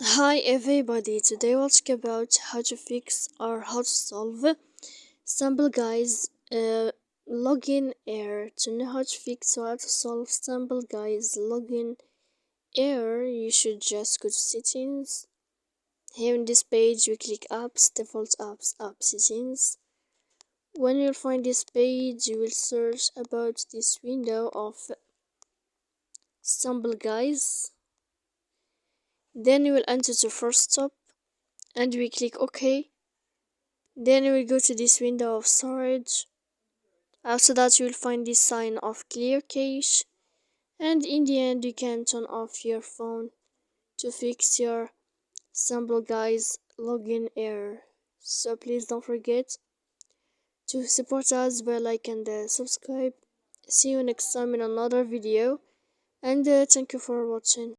Hi everybody, today we'll talk about how to fix or how to solve sample guys login error. To know how to fix or how to solve sample guys login error, you should just go to settings. Here in this page we click apps, default apps, app settings. When you'll find this page, you will search about this window of sample guys. Then you will enter the first stop and we click OK. Then you will go to this window of storage. After that you will find this sign of clear cache, and in the end you can turn off your phone to fix your sample guys login error. So please don't forget to support us by like and subscribe. See you next time in another video, and thank you for watching.